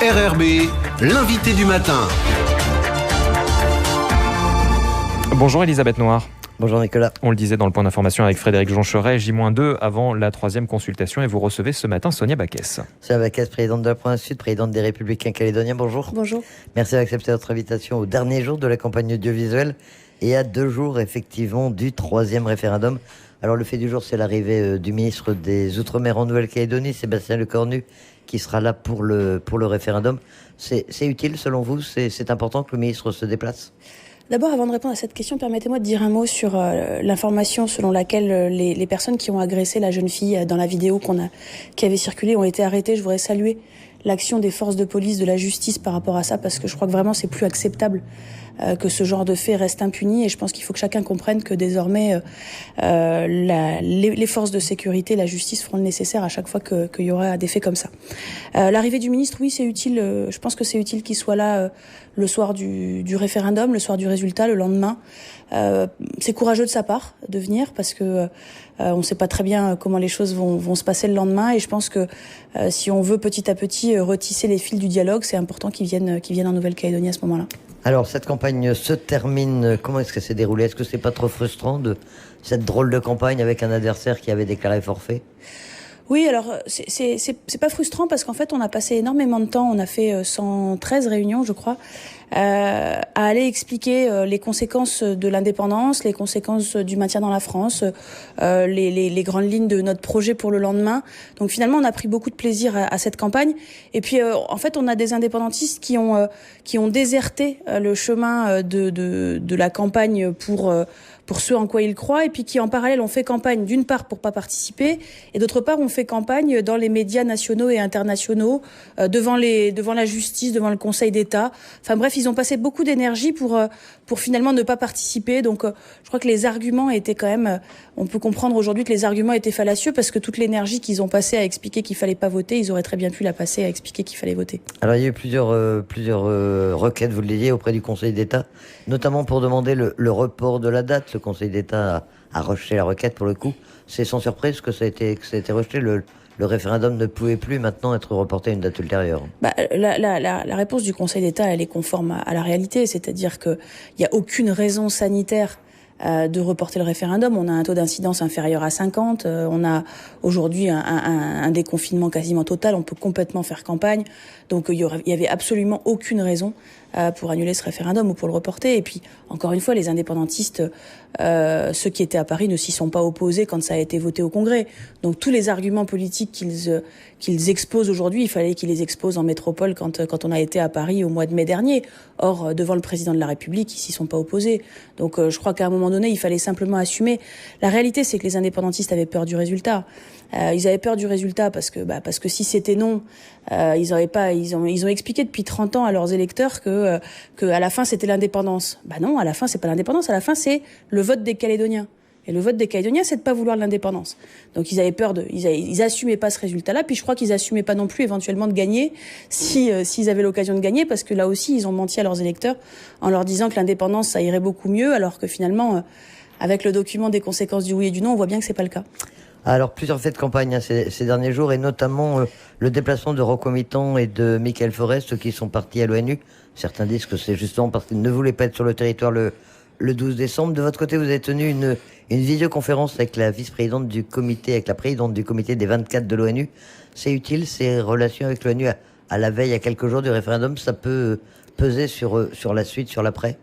RRB, l'invité du matin. Bonjour Elisabeth Noir. Bonjour Nicolas. On le disait dans le point d'information avec Frédéric Joncheret, J-2 avant la 3e consultation et vous recevez ce matin Sonia Baquès. Sonia Baquès, présidente de la Province Sud, présidente des Républicains calédoniens, bonjour. Bonjour. Merci d'accepter notre invitation au dernier jour de la campagne audiovisuelle et à 2 jours effectivement du 3e référendum. Alors le fait du jour, c'est l'arrivée du ministre des Outre-mer en Nouvelle-Calédonie, Sébastien Lecornu, qui sera là pour le référendum. C'est utile selon vous? C'est important que le ministre se déplace? D'abord, avant de répondre à cette question, permettez-moi de dire un mot sur l'information selon laquelle les personnes qui ont agressé la jeune fille dans la vidéo qui avait circulé ont été arrêtées. Je voudrais saluer l'action des forces de police, de la justice par rapport à ça, parce que je crois que vraiment c'est plus acceptable que ce genre de fait reste impuni, et je pense qu'il faut que chacun comprenne que désormais les forces de sécurité, la justice feront le nécessaire à chaque fois qu'il y aura des faits comme ça. L'arrivée du ministre, oui, c'est utile. Je pense que c'est utile qu'il soit là le soir du référendum, le soir du résultat, le lendemain. C'est courageux de sa part de venir parce que on ne sait pas très bien comment les choses vont se passer le lendemain, et je pense que si on veut petit à petit retisser les fils du dialogue, c'est important qu'ils viennent en Nouvelle-Calédonie à ce moment-là. Alors cette campagne se termine, comment est-ce que c'est déroulé? Est-ce que c'est pas trop frustrant de cette drôle de campagne avec un adversaire qui avait déclaré forfait? Oui, alors c'est pas frustrant parce qu'en fait on a passé énormément de temps, on a fait 113 réunions je crois, à aller expliquer les conséquences de l'indépendance, les conséquences du maintien dans la France, les grandes lignes de notre projet pour le lendemain. Donc finalement on a pris beaucoup de plaisir à cette campagne, et puis en fait on a des indépendantistes qui ont déserté le chemin de la campagne pour ce en quoi ils croient, et puis qui en parallèle ont fait campagne d'une part pour pas participer, et d'autre part ont fait campagne dans les médias nationaux et internationaux, devant la justice, devant le Conseil d'État. Enfin bref, ils ont passé beaucoup d'énergie pour finalement ne pas participer. Donc je crois que les arguments étaient quand même, on peut comprendre aujourd'hui que les arguments étaient fallacieux, parce que toute l'énergie qu'ils ont passée à expliquer qu'il fallait pas voter, ils auraient très bien pu la passer à expliquer qu'il fallait voter. Alors il y a eu plusieurs requêtes, vous le disiez, auprès du Conseil d'État, notamment pour demander le report de la date. Le Conseil d'État a rejeté la requête pour le coup. C'est sans surprise que ça a été rejeté. Le référendum ne pouvait plus maintenant être reporté à une date ultérieure. La réponse du Conseil d'État, elle est conforme à la réalité, c'est-à-dire qu'il n'y a aucune raison sanitaire de reporter le référendum. On a un taux d'incidence inférieur à 50, on a aujourd'hui un déconfinement quasiment total, on peut complètement faire campagne, donc il y avait absolument aucune raison pour annuler ce référendum ou pour le reporter. Et puis, encore une fois, les indépendantistes, ceux qui étaient à Paris ne s'y sont pas opposés quand ça a été voté au Congrès. Donc tous les arguments politiques qu'ils exposent aujourd'hui, il fallait qu'ils les exposent en métropole quand on a été à Paris au mois de mai dernier. Or, devant le président de la République, ils s'y sont pas opposés. Donc je crois qu'à un moment donné, il fallait simplement assumer. La réalité, c'est que les indépendantistes avaient peur du résultat. Ils avaient peur du résultat parce que si c'était non, ils ont expliqué depuis 30 ans à leurs électeurs que à la fin c'était l'indépendance. Non, à la fin c'est pas l'indépendance, à la fin c'est le vote des Calédoniens. Et le vote des Calédoniens, c'est de pas vouloir l'indépendance. Donc ils avaient peur ils assumaient pas ce résultat-là, puis je crois qu'ils assumaient pas non plus éventuellement de gagner s'ils avaient l'occasion de gagner, parce que là aussi ils ont menti à leurs électeurs en leur disant que l'indépendance ça irait beaucoup mieux, alors que finalement avec le document des conséquences du oui et du non, on voit bien que c'est pas le cas. Alors, plusieurs faits de campagne ces derniers jours, et notamment le déplacement de Rocco Mittan et de Michael Forest qui sont partis à l'ONU. Certains disent que c'est justement parce qu'ils ne voulaient pas être sur le territoire le 12 décembre. De votre côté, vous avez tenu une visioconférence avec la vice-présidente du comité, avec la présidente du comité des 24 de l'ONU. C'est utile, ces relations avec l'ONU à la veille, à quelques jours du référendum, ça peut peser sur la suite, sur l'après?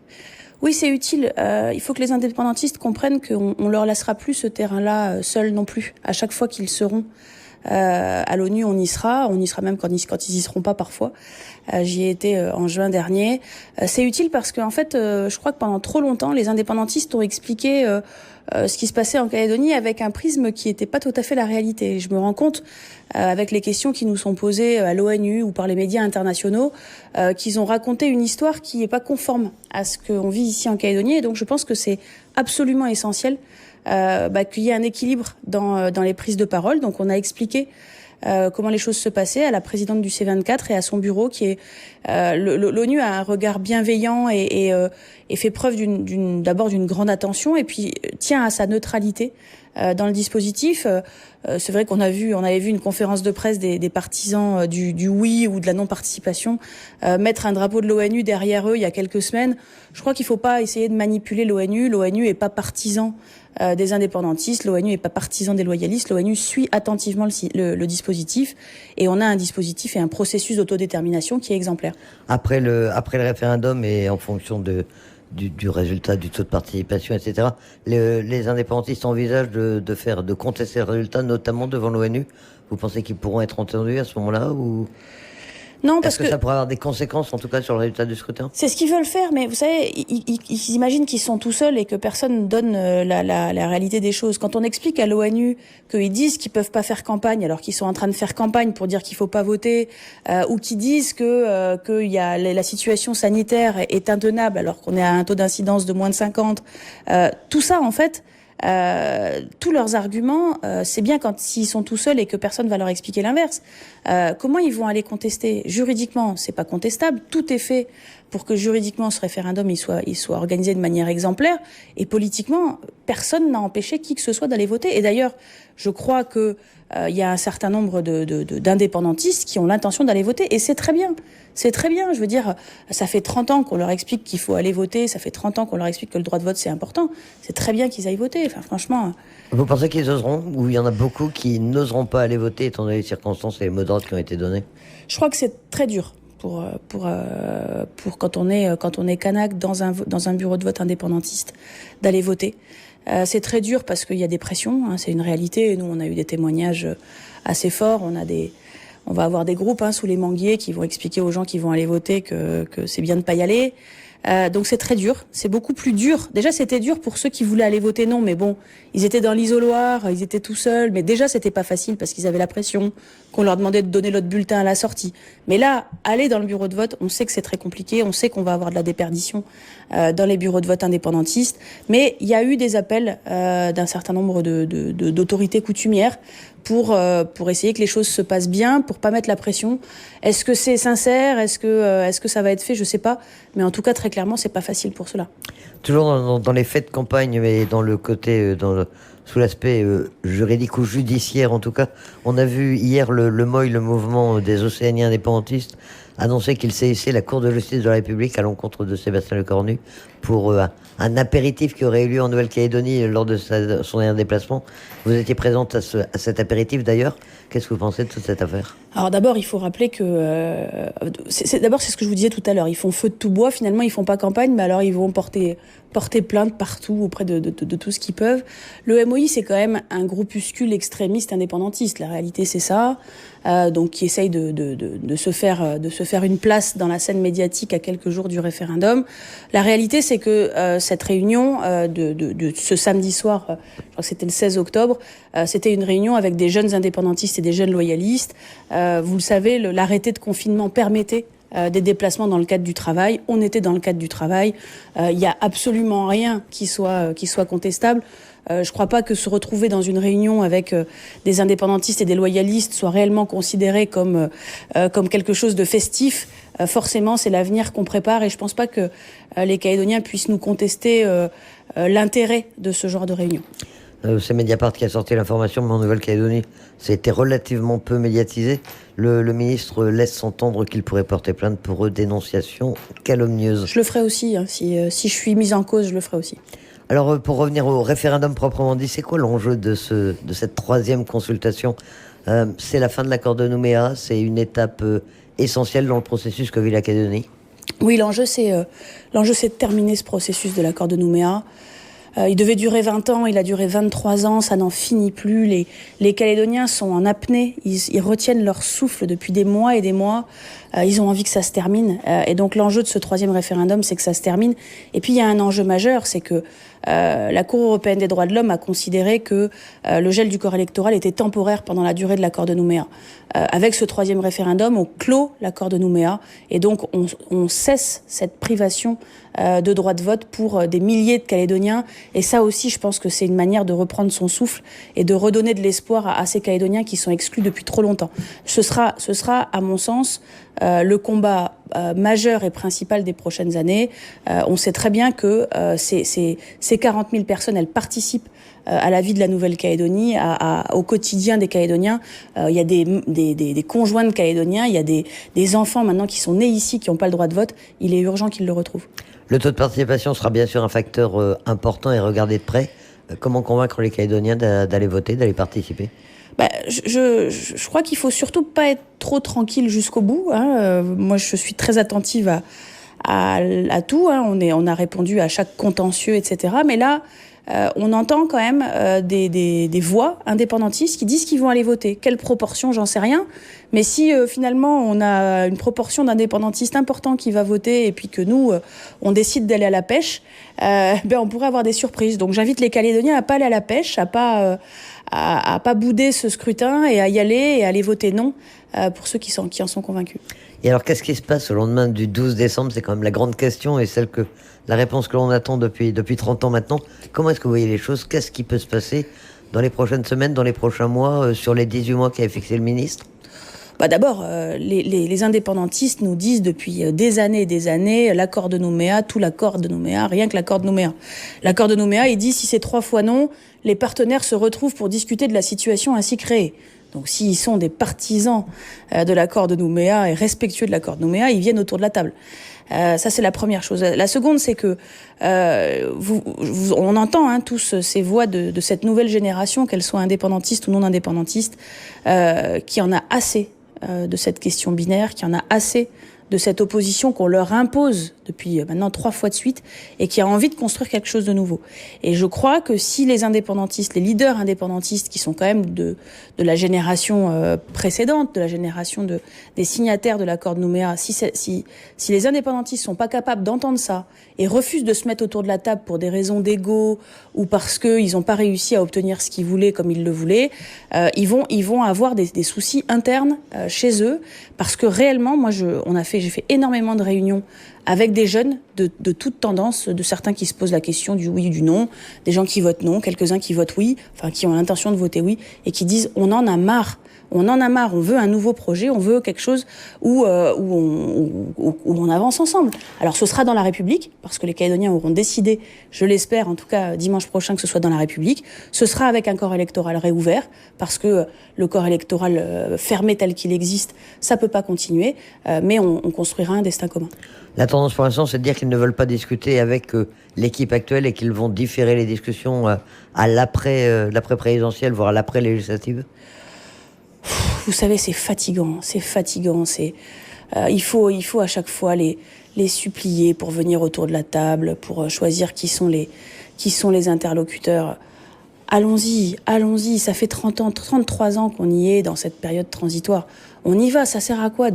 Oui, c'est utile. Il faut que les indépendantistes comprennent qu'on leur laissera plus ce terrain-là seul non plus. À chaque fois qu'ils seront à l'ONU, on y sera même quand ils y seront pas parfois. J'y ai été en juin dernier. C'est utile parce que en fait, je crois que pendant trop longtemps, les indépendantistes ont expliqué ce qui se passait en Calédonie avec un prisme qui n'était pas tout à fait la réalité. Je me rends compte, avec les questions qui nous sont posées à l'ONU ou par les médias internationaux, qu'ils ont raconté une histoire qui n'est pas conforme à ce qu'on vit ici en Calédonie. Et donc je pense que c'est absolument essentiel qu'il y ait un équilibre dans les prises de parole. Donc on a expliqué comment les choses se passaient à la présidente du C24 et à son bureau qui est l'ONU a un regard bienveillant et fait preuve d'abord d'une grande attention et puis tient à sa neutralité dans le dispositif. C'est vrai qu'on avait vu une conférence de presse des partisans du oui ou de la non-participation mettre un drapeau de l'ONU derrière eux il y a quelques semaines. Je crois qu'il faut pas essayer de manipuler l'ONU. L'ONU est pas partisan des indépendantistes, l'ONU est pas partisan des loyalistes, l'ONU suit attentivement le dispositif et on a un dispositif et un processus d'autodétermination qui est exemplaire. Après le référendum et en fonction du résultat du taux de participation, etc., les indépendantistes envisagent de contester le résultat, notamment devant l'ONU. Vous pensez qu'ils pourront être entendus à ce moment-là ou... Non, parce Est-ce que ça pourrait avoir des conséquences, en tout cas, sur le résultat du scrutin? C'est ce qu'ils veulent faire, mais vous savez, ils imaginent qu'ils sont tout seuls et que personne donne la réalité des choses. Quand on explique à l'ONU qu'ils disent qu'ils peuvent pas faire campagne alors qu'ils sont en train de faire campagne pour dire qu'il faut pas voter, ou qu'ils disent que y a la situation sanitaire est intenable alors qu'on est à un taux d'incidence de moins de 50, tout ça, en fait, tous leurs arguments, c'est bien quand s'ils sont tout seuls et que personne va leur expliquer l'inverse. Comment ils vont aller contester? Juridiquement, c'est pas contestable. Tout est fait pour que juridiquement ce référendum il soit organisé de manière exemplaire. Et politiquement, personne n'a empêché qui que ce soit d'aller voter. Et d'ailleurs, je crois que il y a un certain nombre d'indépendantistes qui ont l'intention d'aller voter. Et c'est très bien. C'est très bien. Je veux dire, ça fait 30 ans qu'on leur explique qu'il faut aller voter. Ça fait 30 ans qu'on leur explique que le droit de vote, c'est important. C'est très bien qu'ils aillent voter. Enfin, franchement. Vous pensez qu'ils oseront? Ou il y en a beaucoup qui n'oseront pas aller voter étant donné les circonstances et les mots d'ordre qui ont été donnés? Je crois que c'est très dur pour quand on est kanak dans un bureau de vote indépendantiste d'aller voter. C'est très dur parce qu'il y a des pressions, hein, c'est une réalité. Et nous, on a eu des témoignages assez forts. On va avoir des groupes sous les manguiers qui vont expliquer aux gens qui vont aller voter que c'est bien de pas y aller. Donc c'est très dur, c'est beaucoup plus dur. Déjà c'était dur pour ceux qui voulaient aller voter non, mais bon, ils étaient dans l'isoloir, ils étaient tout seuls, mais déjà c'était pas facile parce qu'ils avaient la pression, qu'on leur demandait de donner l'autre bulletin à la sortie. Mais là, aller dans le bureau de vote, on sait que c'est très compliqué, on sait qu'on va avoir de la déperdition dans les bureaux de vote indépendantistes, mais il y a eu des appels d'un certain nombre d'autorités coutumières pour essayer que les choses se passent bien, pour pas mettre la pression. Est-ce que c'est sincère? Est-ce que ça va être fait? Je sais pas. Mais en tout cas, très clairement, c'est pas facile pour cela. Toujours dans les faits de campagne, mais dans le côté, sous l'aspect juridique ou judiciaire en tout cas, on a vu hier le MOI, le mouvement des Océaniens indépendantistes, annoncer qu'il saisissait la Cour de justice de la République à l'encontre de Sébastien Lecornu pour un apéritif qui aurait eu lieu en Nouvelle-Calédonie lors de son dernier déplacement. Vous étiez présente à cet apéritif d'ailleurs. Qu'est-ce que vous pensez de toute cette affaire? Alors d'abord, il faut rappeler que... c'est ce que je vous disais tout à l'heure. Ils font feu de tout bois. Finalement, ils font pas campagne, mais alors ils vont porter plainte partout auprès de tout ce qu'ils peuvent. Le MOI, c'est quand même un groupuscule extrémiste indépendantiste. La réalité, c'est ça. Donc qui essaye de se faire une place dans la scène médiatique à quelques jours du référendum. La réalité, c'est que cette réunion de ce samedi soir, je crois que c'était le 16 octobre, c'était une réunion avec des jeunes indépendantistes et des jeunes loyalistes. Vous le savez, l'arrêté de confinement permettait des déplacements dans le cadre du travail. On était dans le cadre du travail. Il n'y a absolument rien qui soit contestable. Je crois pas que se retrouver dans une réunion avec des indépendantistes et des loyalistes soit réellement considéré comme quelque chose de festif. Forcément, c'est l'avenir qu'on prépare et je pense pas que les Calédoniens puissent nous contester l'intérêt de ce genre de réunion. C'est Mediapart qui a sorti l'information, mais en Nouvelle-Calédonie, ça a été relativement peu médiatisé. Le ministre laisse entendre qu'il pourrait porter plainte pour dénonciation calomnieuse. Je le ferai aussi, si je suis mise en cause, je le ferai aussi. Alors, pour revenir au référendum proprement dit, c'est quoi l'enjeu de cette troisième consultation? C'est la fin de l'accord de Nouméa, c'est une étape essentielle dans le processus que vit la Calédonie? Oui, l'enjeu c'est de terminer ce processus de l'accord de Nouméa. Il devait durer 20 ans, il a duré 23 ans, ça n'en finit plus. Les Calédoniens sont en apnée, ils retiennent leur souffle depuis des mois et des mois. Ils ont envie que ça se termine. Et donc l'enjeu de ce troisième référendum, c'est que ça se termine. Et puis il y a un enjeu majeur, c'est que la Cour européenne des droits de l'homme a considéré que le gel du corps électoral était temporaire pendant la durée de l'accord de Nouméa. Avec ce troisième référendum, on clôt l'accord de Nouméa et donc on cesse cette privation de droit de vote pour des milliers de Calédoniens Et ça aussi, je pense que c'est une manière de reprendre son souffle et de redonner de l'espoir à ces Calédoniens qui sont exclus depuis trop longtemps. Ce sera, à mon sens, le combat majeur et principal des prochaines années. On sait très bien que ces 40 000 personnes, elles participent à la vie de la Nouvelle-Calédonie, au quotidien des Calédoniens. Il y a des conjoints de Calédoniens, il y a des enfants maintenant qui sont nés ici, qui n'ont pas le droit de vote. Il est urgent qu'ils le retrouvent. Le taux de participation sera bien sûr un facteur important et regardé de près. Comment convaincre les Calédoniens d'aller voter, d'aller participer ? Je crois qu'il faut surtout pas être trop tranquille jusqu'au bout. Moi, je suis très attentive à tout. On a répondu à chaque contentieux, etc. Mais là, on entend quand même des voix indépendantistes qui disent qu'ils vont aller voter. Quelle proportion, j'en sais rien. Mais si finalement on a une proportion d'indépendantistes important qui va voter et puis que nous, on décide d'aller à la pêche, on pourrait avoir des surprises. Donc j'invite les Calédoniens à pas aller à la pêche, à pas bouder ce scrutin et à y aller et à aller voter non pour ceux qui en sont convaincus. Et alors, qu'est-ce qui se passe au lendemain du 12 décembre ? C'est quand même la grande question et la réponse que l'on attend depuis 30 ans maintenant. Comment est-ce que vous voyez les choses ? Qu'est-ce qui peut se passer dans les prochaines semaines, dans les prochains mois, sur les 18 mois qu'avait fixé le ministre ? D'abord, les indépendantistes nous disent depuis des années, l'accord de Nouméa, tout l'accord de Nouméa, rien que l'accord de Nouméa. L'accord de Nouméa, il dit si c'est 3 fois non, les partenaires se retrouvent pour discuter de la situation ainsi créée. Donc s'ils sont des partisans de l'accord de Nouméa et respectueux de l'accord de Nouméa, ils viennent autour de la table. Ça, c'est la première chose. La seconde, c'est que on entend tous ces voix de cette nouvelle génération, qu'elles soient indépendantistes ou non indépendantistes, qui en a assez de cette question binaire, qui en a assez de cette opposition qu'on leur impose depuis maintenant 3 fois de suite et qui a envie de construire quelque chose de nouveau. Et je crois que si les indépendantistes, les leaders indépendantistes qui sont quand même de la génération précédente, de la génération des signataires de l'accord de Nouméa, si les indépendantistes sont pas capables d'entendre ça et refusent de se mettre autour de la table pour des raisons d'ego ou parce qu'ils n'ont pas réussi à obtenir ce qu'ils voulaient comme ils le voulaient, ils vont avoir des soucis internes chez eux parce que réellement, moi, j'ai fait énormément de réunions avec des jeunes de toutes tendances, de certains qui se posent la question du oui ou du non, des gens qui votent non, quelques-uns qui votent oui, enfin qui ont l'intention de voter oui, et qui disent on en a marre, on veut un nouveau projet, on veut quelque chose où on avance ensemble. Alors ce sera dans la République, parce que les Calédoniens auront décidé, je l'espère en tout cas dimanche prochain, que ce soit dans la République. Ce sera avec un corps électoral réouvert, parce que le corps électoral fermé tel qu'il existe, ça peut pas continuer, mais on construira un destin commun. La tendance pour l'instant, c'est de dire qu'ils ne veulent pas discuter avec l'équipe actuelle et qu'ils vont différer les discussions à l'après-présidentielle, voire à l'après-législative. Vous savez, c'est fatigant. Il faut à chaque fois les supplier pour venir autour de la table, pour choisir qui sont les interlocuteurs. Allons-y. Ça fait 33 ans qu'on y est dans cette période transitoire. On y va, ça sert à quoi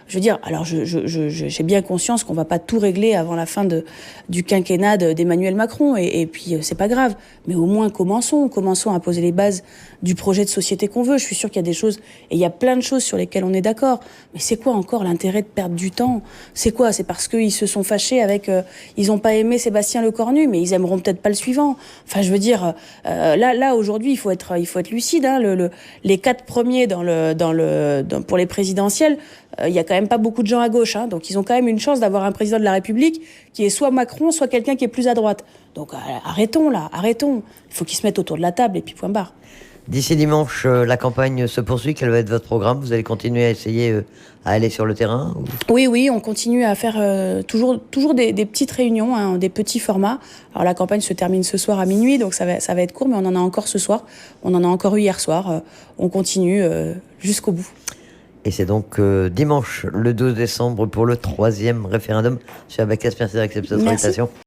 je veux dire, alors j'ai bien conscience qu'on va pas tout régler avant la fin du quinquennat d'Emmanuel Macron, et puis c'est pas grave. Mais au moins commençons à poser les bases du projet de société qu'on veut. Je suis sûre qu'il y a des choses, et il y a plein de choses sur lesquelles on est d'accord. Mais c'est quoi encore l'intérêt de perdre du temps ? C'est quoi ? C'est parce qu'ils se sont fâchés avec, ils ont pas aimé Sébastien Lecornu, mais ils aimeront peut-être pas le suivant. Enfin, je veux dire, là aujourd'hui, il faut être lucide. Les 4 premiers pour les présidentielles, il y a quand même pas beaucoup de gens à gauche, donc ils ont quand même une chance d'avoir un président de la République qui est soit Macron, soit quelqu'un qui est plus à droite. Donc arrêtons. Il faut qu'ils se mettent autour de la table et puis point barre. D'ici dimanche, la campagne se poursuit. Quel va être votre programme ? Vous allez continuer à essayer à aller sur le terrain ou... Oui, on continue à faire toujours des petites réunions, des petits formats. Alors la campagne se termine ce soir à minuit, donc ça va être court, mais on en a encore ce soir. On en a encore eu hier soir. On continue jusqu'au bout. Et c'est donc dimanche, le 12 décembre, pour le 3e référendum. Monsieur Abacas, merci d'accepter cette invitation.